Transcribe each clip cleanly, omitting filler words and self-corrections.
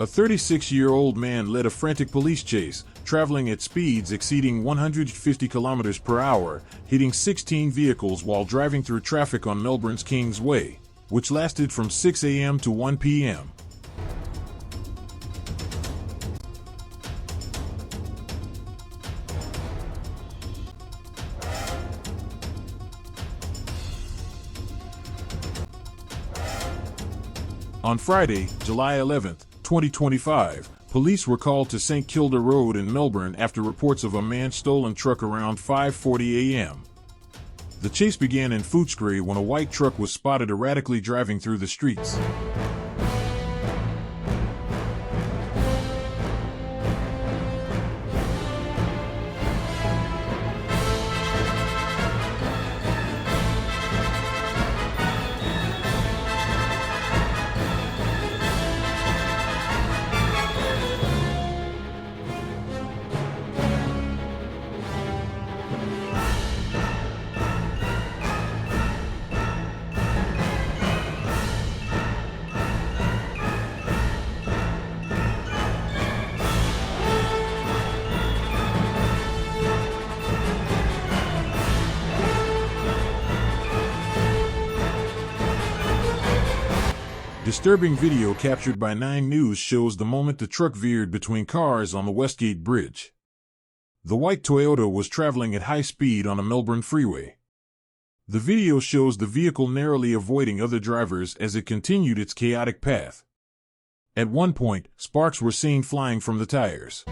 A 36-year-old man led a frantic police chase, traveling at speeds exceeding 150 kilometers per hour, hitting 16 vehicles while driving through traffic on Melbourne's Kings Way, which lasted from 6 a.m. to 1 p.m. On Friday, July 11, 2025, police were called to St Kilda Road in Melbourne after reports of a man-stolen truck around 5:40 a.m. The chase began in Footscray when a white truck was spotted erratically driving through the streets. Disturbing video captured by 9 News shows the moment the truck veered between cars on the Westgate Bridge. The white Toyota was traveling at high speed on a Melbourne freeway. The video shows the vehicle narrowly avoiding other drivers as it continued its chaotic path. At one point, sparks were seen flying from the tires.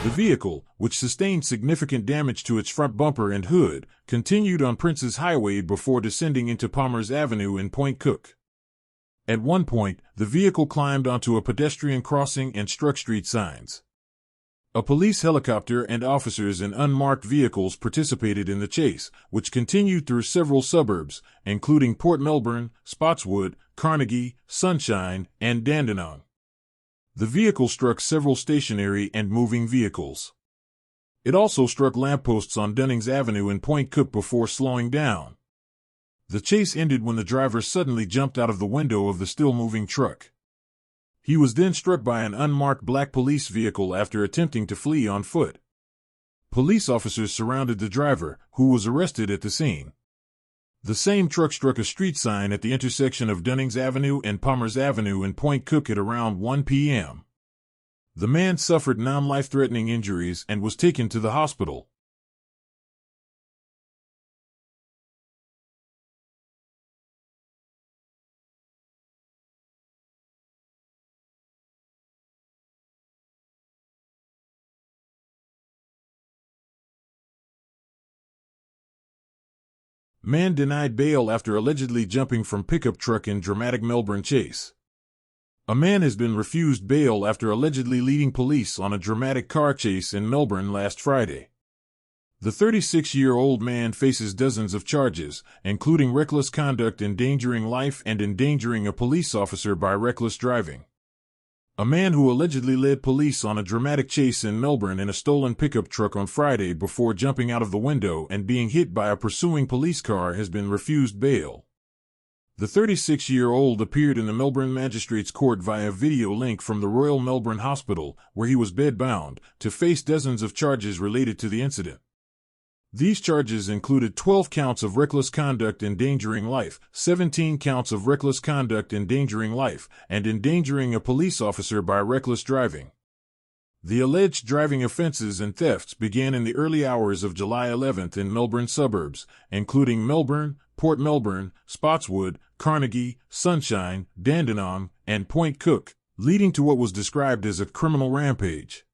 The vehicle, which sustained significant damage to its front bumper and hood, continued on Prince's Highway before descending into Palmer's Avenue in Point Cook. At one point, the vehicle climbed onto a pedestrian crossing and struck street signs. A police helicopter and officers in unmarked vehicles participated in the chase, which continued through several suburbs, including Port Melbourne, Spotswood, Carnegie, Sunshine, and Dandenong. The vehicle struck several stationary and moving vehicles. It also struck lampposts on Dunnings Avenue in Point Cook before slowing down. The chase ended when the driver suddenly jumped out of the window of the still-moving truck. He was then struck by an unmarked black police vehicle after attempting to flee on foot. Police officers surrounded the driver, who was arrested at the scene. The same truck struck a street sign at the intersection of Dunnings Avenue and Palmer's Avenue in Point Cook at around 1 p.m. The man suffered non-life-threatening injuries and was taken to the hospital. Man denied bail after allegedly jumping from pickup truck in dramatic Melbourne chase. A man has been refused bail after allegedly leading police on a dramatic car chase in Melbourne last Friday. The 36-year-old man faces dozens of charges, including reckless conduct endangering life and endangering a police officer by reckless driving. A man who allegedly led police on a dramatic chase in Melbourne in a stolen pickup truck on Friday before jumping out of the window and being hit by a pursuing police car has been refused bail. The 36-year-old appeared in the Melbourne Magistrates Court via video link from the Royal Melbourne Hospital, where he was bed-bound, to face dozens of charges related to the incident. These charges included 12 counts of reckless conduct endangering life, 17 counts of reckless conduct endangering life, and endangering a police officer by reckless driving. The alleged driving offenses and thefts began in the early hours of July 11th in Melbourne suburbs, including Melbourne, Port Melbourne, Spotswood, Carnegie, Sunshine, Dandenong, and Point Cook, leading to what was described as a criminal rampage.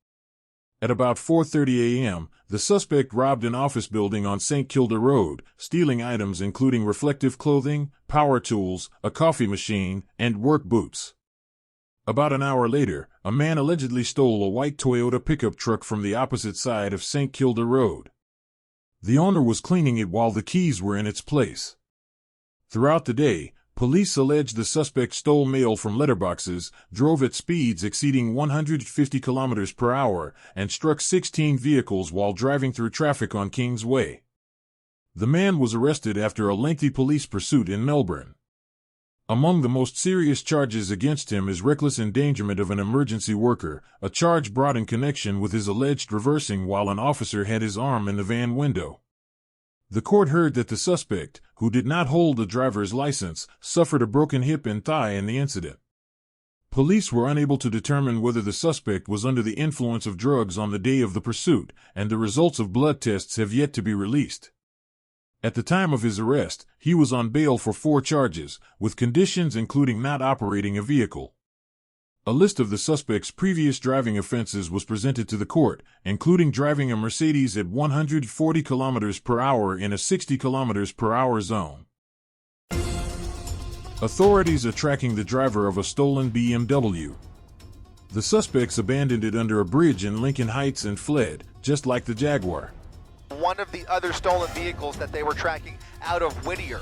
At about 4:30 a.m., the suspect robbed an office building on St. Kilda Road, stealing items including reflective clothing, power tools, a coffee machine, and work boots. About an hour later, a man allegedly stole a white Toyota pickup truck from the opposite side of St. Kilda Road. The owner was cleaning it while the keys were in its place. Throughout the day, police alleged the suspect stole mail from letterboxes, drove at speeds exceeding 150 km per hour, and struck 16 vehicles while driving through traffic on Kings Way. The man was arrested after a lengthy police pursuit in Melbourne. Among the most serious charges against him is reckless endangerment of an emergency worker, a charge brought in connection with his alleged reversing while an officer had his arm in the van window. The court heard that the suspect, who did not hold a driver's license, suffered a broken hip and thigh in the incident. Police were unable to determine whether the suspect was under the influence of drugs on the day of the pursuit, and the results of blood tests have yet to be released. At the time of his arrest, he was on bail for 4 charges, with conditions including not operating a vehicle. A list of the suspect's previous driving offenses was presented to the court, including driving a Mercedes at 140 km per hour in a 60 km per hour zone. Authorities are tracking the driver of a stolen BMW. The suspects abandoned it under a bridge in Lincoln Heights and fled, just like the Jaguar. One of the other stolen vehicles that they were tracking out of Whittier.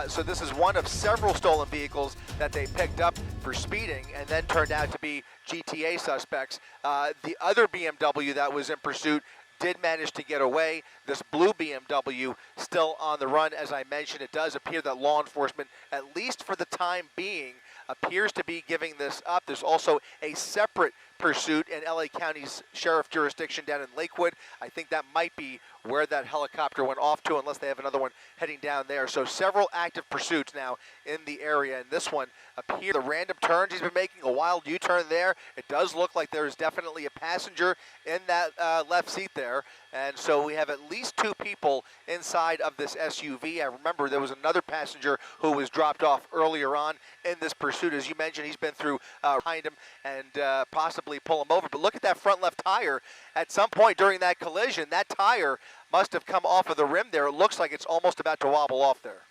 So this is one of several stolen vehicles that they picked up for speeding and then turned out to be GTA suspects. The other BMW that was in pursuit did manage to get away. This blue BMW still on the run. As I mentioned, it does appear that law enforcement, at least for the time being, appears to be giving this up. There's also a separate pursuit in LA County's sheriff jurisdiction down in Lakewood. I think that might be where that helicopter went off to, unless they have another one heading down there. So several active pursuits now in the area, and this one appears the random turns he's been making, a wild U-turn there. It does look like there's definitely a passenger in that left seat there, and so we have at least 2 people inside of this SUV. I remember there was another passenger who was dropped off earlier on in this pursuit. As you mentioned, he's been through behind him and possibly possibly pull him over. But look at that front left tire. At some point during that collision, that tire must have come off of the rim there. It looks like it's almost about to wobble off there.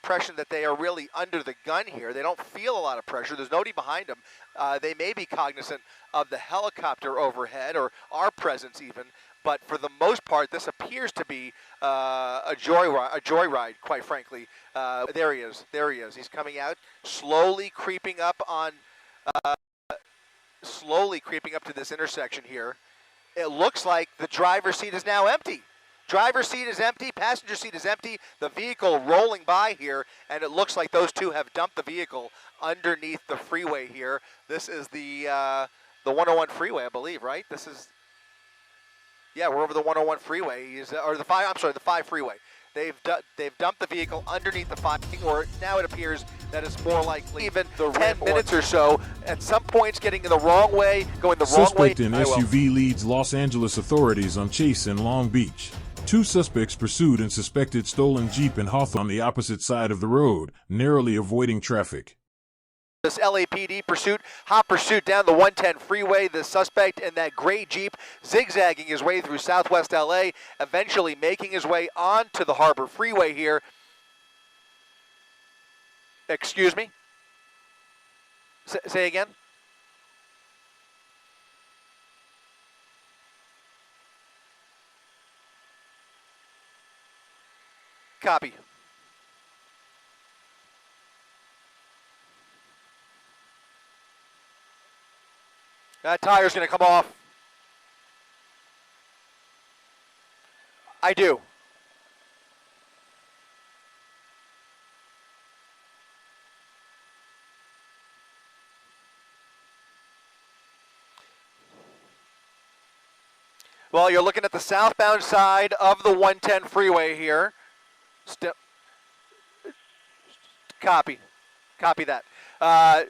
Impression that they are really under the gun here. They don't feel a lot of pressure. There's nobody behind them. They may be cognizant of the helicopter overhead or our presence even, but for the most part, this appears to be a joyride, quite frankly. There he is. There he is. He's coming out, slowly creeping up to this intersection here. It looks like the driver's seat is now empty. Driver's seat is empty, passenger seat is empty, the vehicle rolling by here, and it looks like those two have dumped the vehicle underneath the freeway here. This is the 101 freeway, I believe, right? This is, yeah, we're over the 101 freeway, or the 5 freeway. They've dumped the vehicle underneath the 5, or now it appears that it's more likely even 10 minutes or so. At some points, getting in the wrong way, going the wrong way. Suspect in SUV leads Los Angeles authorities on chase in Long Beach. 2 suspects pursued and suspected stolen Jeep in Hawthorne on the opposite side of the road, narrowly avoiding traffic. This LAPD pursuit, hot pursuit down the 110 freeway. The suspect in that gray Jeep zigzagging his way through southwest LA, eventually making his way onto the Harbor Freeway here. Excuse me? Say again? Copy. That tire's going to come off. I do. Well, you're looking at the southbound side of the 110 freeway here. Copy. Copy that.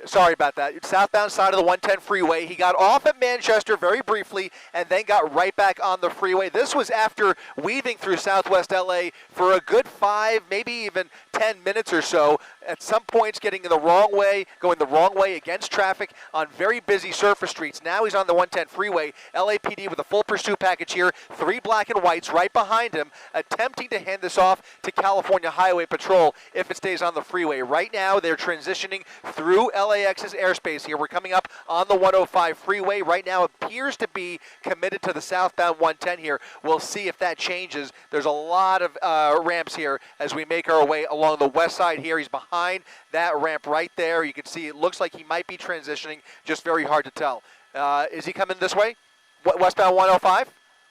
Sorry about that. Southbound side of the 110 freeway. He got off at Manchester very briefly and then got right back on the freeway. This was after weaving through southwest LA for a good 5, maybe even 10 minutes or so. At some points getting in the wrong way, going the wrong way against traffic on very busy surface streets. Now he's on the 110 freeway. LAPD with a full pursuit package here. 3 black and whites right behind him, attempting to hand this off to California Highway Patrol if it stays on the freeway. Right now they're transitioning through LAX's airspace here. We're coming up on the 105 freeway. Right now appears to be committed to the southbound 110 here. We'll see if that changes. There's a lot of ramps here as we make our way along the west side here. He's behind that ramp right there. You can see it looks like he might be transitioning, just very hard to tell. Is he coming this way? Westbound 105?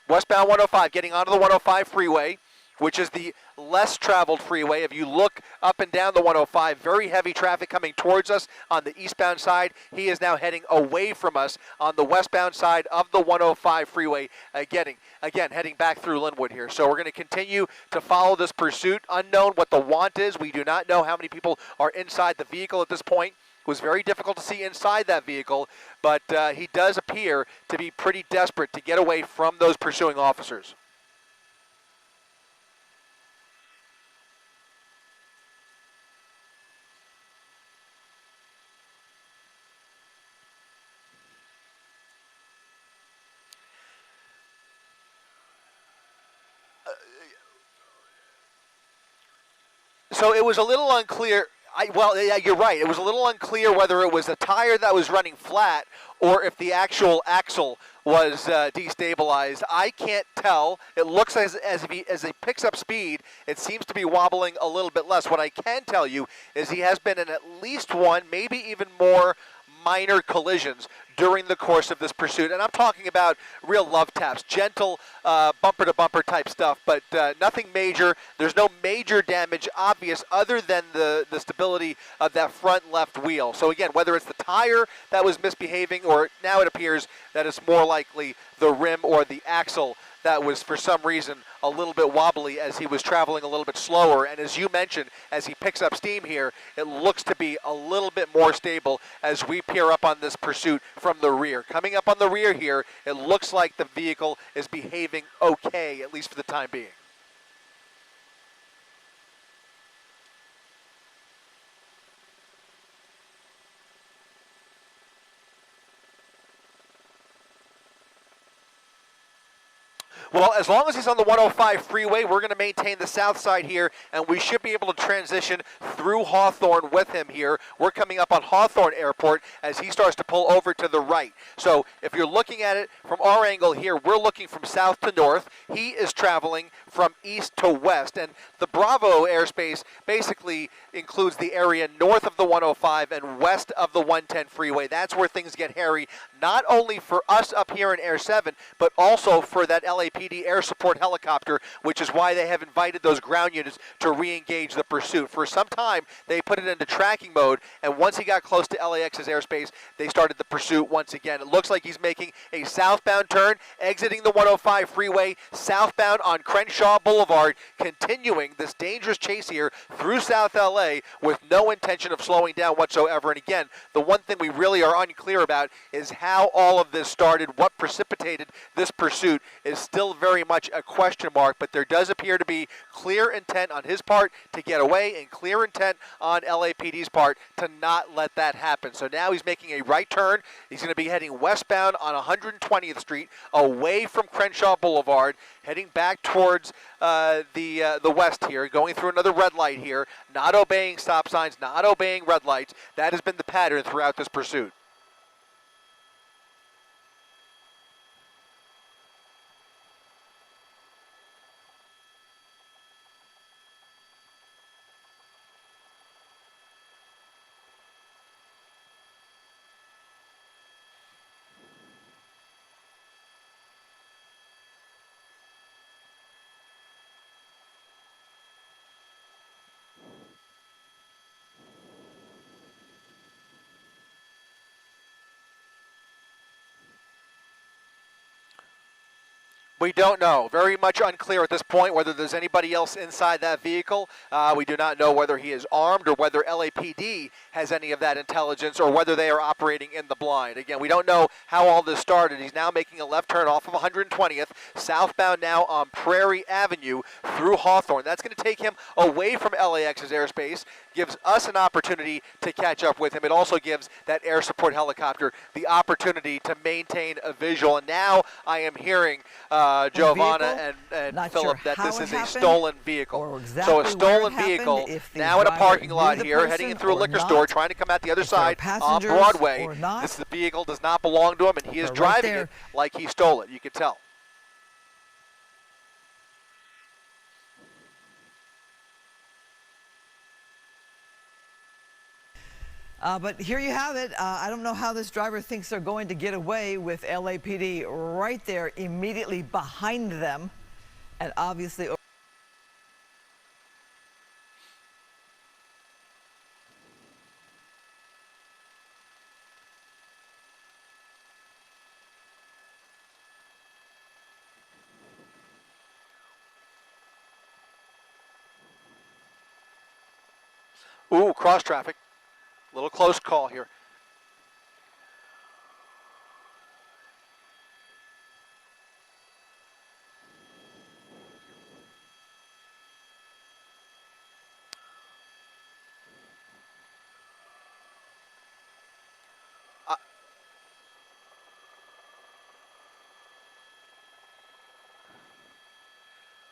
Westbound 105, getting onto the 105 freeway, which is the less traveled freeway. If you look up and down the 105, very heavy traffic coming towards us on the eastbound side. He is now heading away from us on the westbound side of the 105 freeway, again heading back through Linwood here. So we're going to continue to follow this pursuit. Unknown what the want is. We do not know how many people are inside the vehicle at this point. It was very difficult to see inside that vehicle, but he does appear to be pretty desperate to get away from those pursuing officers. So it was a little unclear. You're right. It was a little unclear whether it was a tire that was running flat or if the actual axle was destabilized. I can't tell. It looks as he picks up speed, it seems to be wobbling a little bit less. What I can tell you is he has been in at least one, maybe even more minor collisions during the course of this pursuit. And I'm talking about real love taps, gentle bumper-to-bumper type stuff, but nothing major. There's no major damage obvious other than the stability of that front left wheel. So again, whether it's the tire that was misbehaving or now it appears that it's more likely the rim or the axle that was for some reason a little bit wobbly as he was traveling a little bit slower. And as you mentioned, as he picks up steam here, it looks to be a little bit more stable as we peer up on this pursuit from the rear. Coming up on the rear here, it looks like the vehicle is behaving okay, at least for the time being. Well, as long as he's on the 105 freeway, we're going to maintain the south side here, and we should be able to transition through Hawthorne with him here. We're coming up on Hawthorne Airport as he starts to pull over to the right. So if you're looking at it from our angle here, we're looking from south to north. He is traveling from east to west, and the Bravo airspace basically includes the area north of the 105 and west of the 110 freeway. That's where things get hairy, not only for us up here in Air 7, but also for that LAPD air support helicopter, which is why they have invited those ground units to re-engage the pursuit. For some time, they put it into tracking mode, and once he got close to LAX's airspace, they started the pursuit once again. It looks like he's making a southbound turn, exiting the 105 freeway, southbound on Crenshaw Boulevard, continuing this dangerous chase here through South LA with no intention of slowing down whatsoever. And again, the one thing we really are unclear about is how all of this started. What precipitated this pursuit is still very much a question mark, but there does appear to be clear intent on his part to get away and clear intent on LAPD's part to not let that happen. So now he's making a right turn. He's going to be heading westbound on 120th Street away from Crenshaw Boulevard, heading back towards the west here, going through another red light here, not obeying stop signs, not obeying red lights. That has been the pattern throughout this pursuit. We don't know. Very much unclear at this point whether there's anybody else inside that vehicle. We do not know whether he is armed or whether LAPD has any of that intelligence or whether they are operating in the blind. Again, we don't know how all this started. He's now making a left turn off of 120th, southbound now on Prairie Avenue through Hawthorne. That's going to take him away from LAX's airspace, gives us an opportunity to catch up with him. It also gives that air support helicopter the opportunity to maintain a visual. And now I am hearing Giovanna and Philip that this is a stolen vehicle. So a stolen vehicle now in a parking lot here, heading in through a liquor store, trying to come out the other side on Broadway. This vehicle does not belong to him, and he is driving it like he stole it. You can tell. But here you have it. I don't know how this driver thinks they're going to get away with LAPD right there immediately behind them. And obviously... Ooh, cross traffic. Little close call here.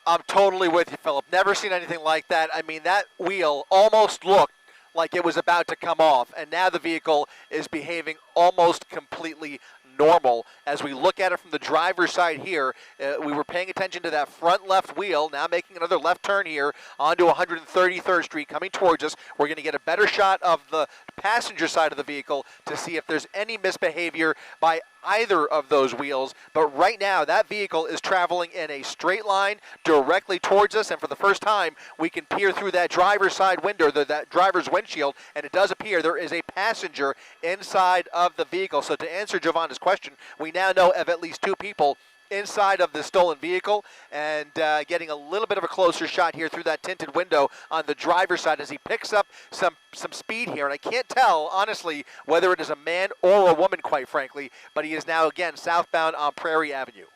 I'm totally with you, Philip. Never seen anything like that. I mean, that wheel almost looked like it was about to come off, and now the vehicle is behaving almost completely normal. As we look at it from the driver's side here, we were paying attention to that front left wheel, now making another left turn here onto 133rd Street, coming towards us. We're going to get a better shot of the passenger side of the vehicle to see if there's any misbehavior by either of those wheels. But right now, that vehicle is traveling in a straight line directly towards us, and for the first time, we can peer through that driver's side window, that driver's windshield, and it does appear there is a passenger inside of the vehicle. So to answer Giovanna's question, we now know of at least two people inside of the stolen vehicle, and getting a little bit of a closer shot here through that tinted window on the driver's side as he picks up some speed here. And I can't tell, honestly, whether it is a man or a woman, quite frankly, but he is now, again, southbound on Prairie Avenue.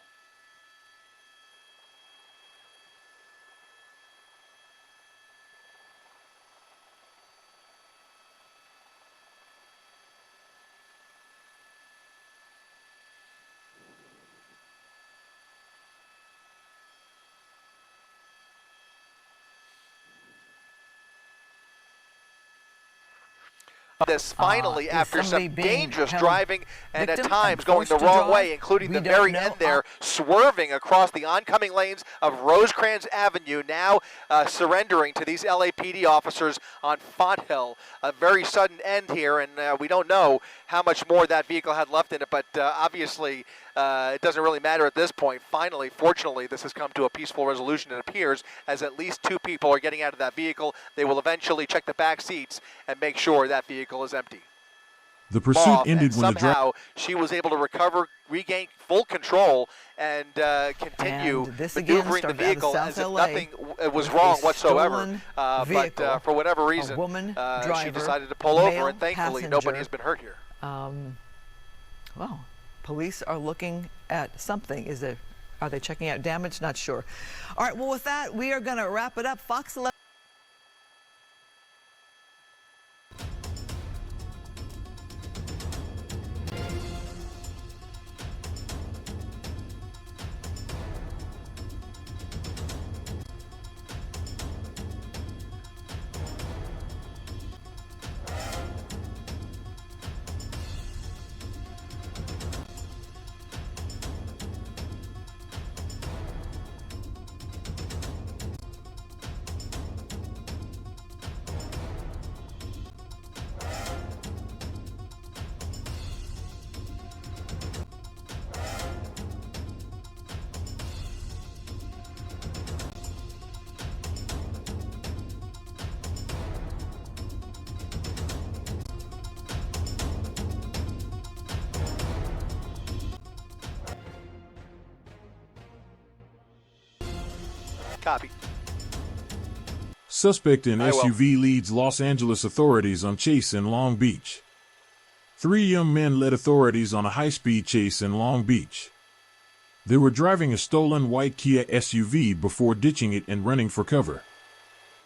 this finally after somebody some being dangerous held driving and at victim times and going the forced to wrong drive? way, including We the don't very know. end there, swerving across the oncoming lanes of Rosecrans Avenue, now surrendering to these LAPD officers on Font Hill. A very sudden end here, and we don't know how much more that vehicle had left in it, but obviously it doesn't really matter at this point. Finally, fortunately, this has come to a peaceful resolution, it appears, as at least 2 people are getting out of that vehicle. They will eventually check the back seats and make sure that vehicle is empty. The pursuit And ended when the driver. somehow she was able to recover, regain full control, and continue And this again maneuvering the started out of vehicle South as if LA nothing was with wrong a whatsoever. stolen But vehicle, for whatever a reason, woman she driver, decided to pull over, male and thankfully passenger. nobody has been hurt here. Well, police are looking at something. Are they checking out damage? Not sure. All right, well, with that, we are going to wrap it up. Fox 11. Copy. Suspect in I will. SUV leads Los Angeles authorities on chase in Long Beach. 3 young men led authorities on a high-speed chase in Long Beach. They were driving a stolen white Kia SUV before ditching it and running for cover.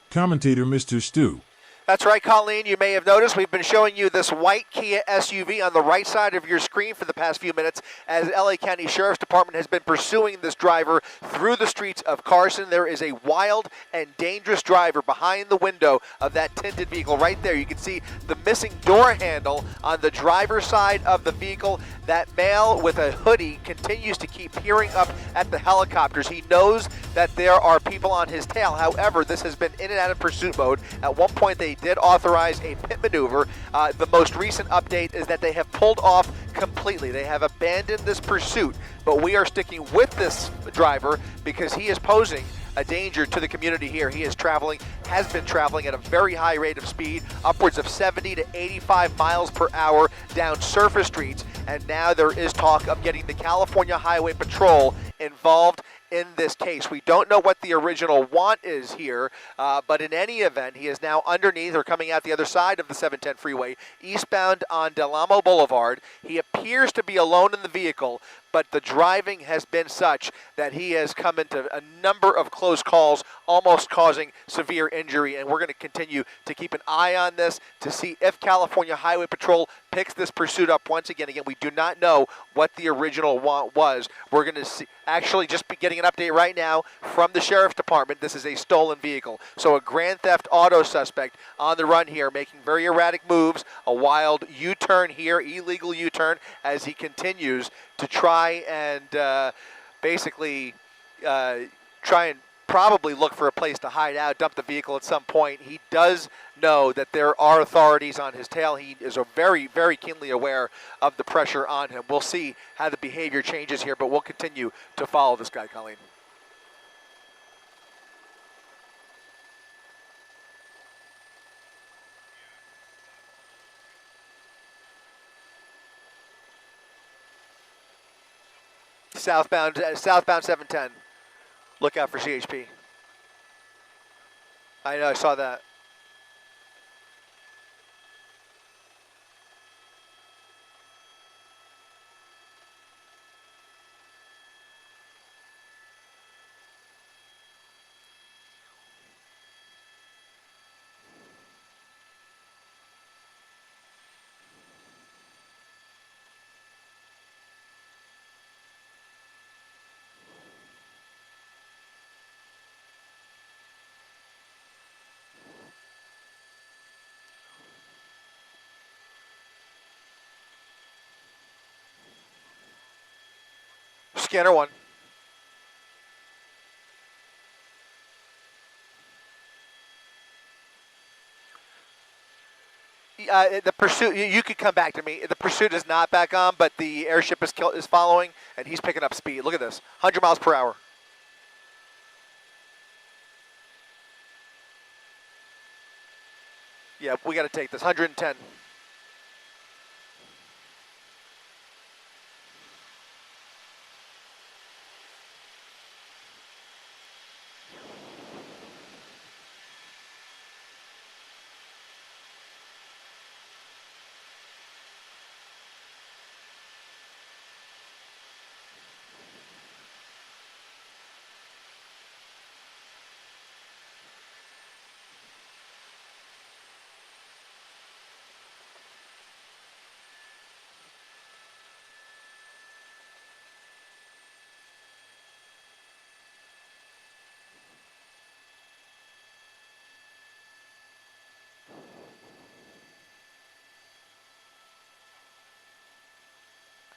Commentator Mr. Stu. That's right, Colleen. You may have noticed we've been showing you this white Kia SUV on the right side of your screen for the past few minutes as LA County Sheriff's Department has been pursuing this driver through the streets of Carson. There is a wild and dangerous driver behind the window of that tinted vehicle right there. You can see the missing door handle on the driver's side of the vehicle. That male with a hoodie continues to keep peering up at the helicopters. He knows that there are people on his tail. However, this has been in and out of pursuit mode. At one point, they did authorize a pit maneuver. The most recent update is that they have pulled off completely. They have abandoned this pursuit, but we are sticking with this driver because he is posing a danger to the community here. He has been traveling at a very high rate of speed, upwards of 70 to 85 miles per hour down surface streets, and now there is talk of getting the California Highway Patrol involved in this case. We don't know what the original want is here, but in any event, he is now underneath or coming out the other side of the 710 freeway, eastbound on Del Amo Boulevard. He appears to be alone in the vehicle, but the driving has been such that he has come into a number of close calls, almost causing severe injury, and we're going to continue to keep an eye on this to see if California Highway Patrol picks this pursuit up once again. Again, we do not know what the original want was. We're going to actually just be getting an update right now from the Sheriff's Department. This is a stolen vehicle. So a grand theft auto suspect on the run here, making very erratic moves, a wild U-turn here, illegal U-turn, as he continues to try and basically try and probably look for a place to hide out, dump the vehicle at some point. He does know that there are authorities on his tail. He is very, very keenly aware of the pressure on him. We'll see how the behavior changes here, but we'll continue to follow this guy, Colleen. Southbound 710. Look out for CHP. I know, I saw that. Scanner 1. The pursuit, you could come back to me. The pursuit is not back on, but the airship is following, and he's picking up speed. Look at this, 100 miles per hour. Yeah, we got to take this, 110.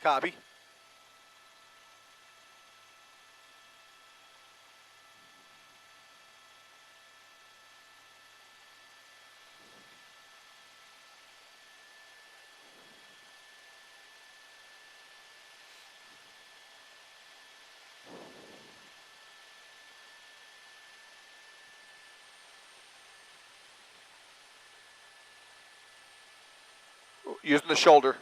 Copy. Using the shoulder.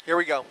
Here we go.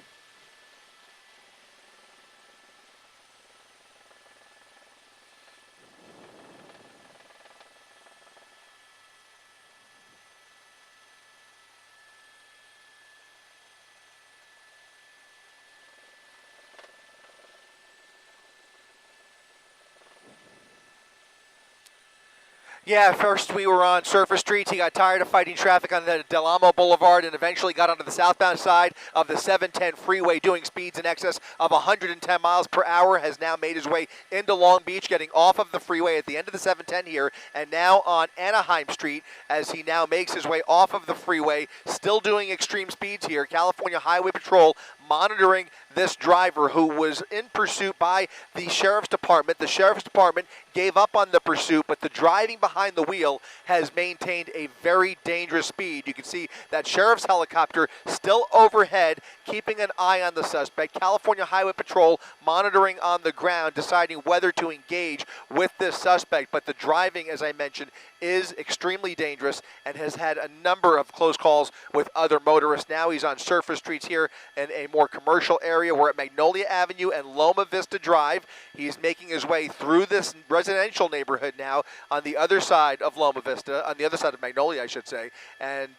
Yeah, first we were on surface streets. He got tired of fighting traffic on the Del Amo Boulevard and eventually got onto the southbound side of the 710 freeway doing speeds in excess of 110 miles per hour, has now made his way into Long Beach, getting off of the freeway at the end of the 710 here, and now on Anaheim Street as he now makes his way off of the freeway, still doing extreme speeds here. California Highway Patrol monitoring this driver who was in pursuit by the Sheriff's Department. The Sheriff's Department gave up on the pursuit, but the driving behind the wheel has maintained a very dangerous speed. You can see that Sheriff's helicopter still overhead, keeping an eye on the suspect. California Highway Patrol monitoring on the ground, deciding whether to engage with this suspect. But the driving, as I mentioned, is extremely dangerous and has had a number of close calls with other motorists. Now he's on surface streets here in a more commercial area. We're at Magnolia Avenue and Loma Vista Drive. He's making his way through this residential neighborhood now on the other side of Loma Vista, on the other side of Magnolia, I should say. And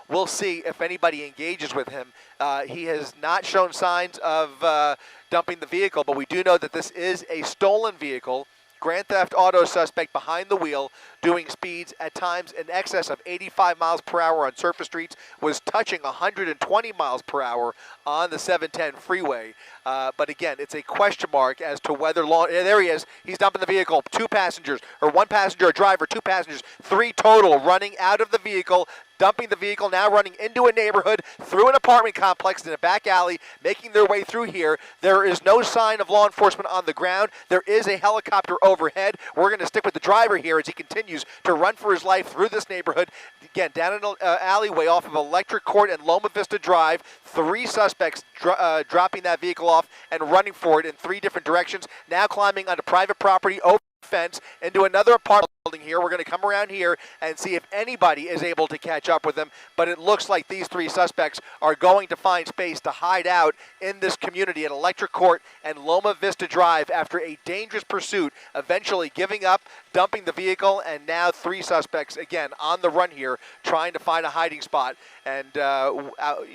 we'll see if anybody engages with him. He has not shown signs of dumping the vehicle, but we do know that this is a stolen vehicle. Grand theft auto suspect behind the wheel, doing speeds at times in excess of 85 miles per hour on surface streets, was touching 120 miles per hour on the 710 freeway. But again, it's a question mark as to whether there he is. He's dumping the vehicle. 2 passengers, or 1 passenger, a driver, 2 passengers, 3 total running out of the vehicle, dumping the vehicle, now running into a neighborhood, through an apartment complex in a back alley, making their way through here. There is no sign of law enforcement on the ground. There is a helicopter overhead. We're going to stick with the driver here as he continues to run for his life through this neighborhood. Again, down an alleyway off of Electric Court and Loma Vista Drive. 3 suspects dropping that vehicle off and running for it in 3 different directions. Now climbing onto private property, over fence, into another apartment building here. We're going to come around here and see if anybody is able to catch up with them, but it looks like these 3 suspects are going to find space to hide out in this community at Electric Court and Loma Vista Drive after a dangerous pursuit, eventually giving up dumping the vehicle, and now 3 suspects, again, on the run here, trying to find a hiding spot and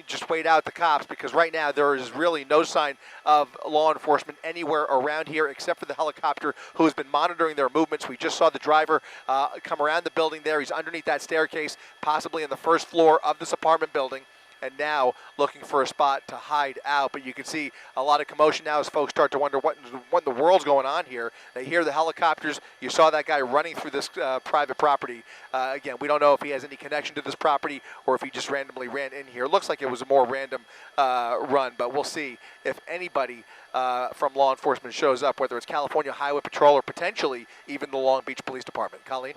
just wait out the cops, because right now there is really no sign of law enforcement anywhere around here except for the helicopter, who has been monitoring their movements. We just saw the driver come around the building there. He's underneath that staircase, possibly on the first floor of this apartment building, and now looking for a spot to hide out. But you can see a lot of commotion now as folks start to wonder what in the world's going on here. They hear the helicopters. You saw that guy running through this private property. Again, we don't know if he has any connection to this property or if he just randomly ran in here. It looks like it was a more random run, but we'll see if anybody from law enforcement shows up, whether it's California Highway Patrol or potentially even the Long Beach Police Department. Colleen?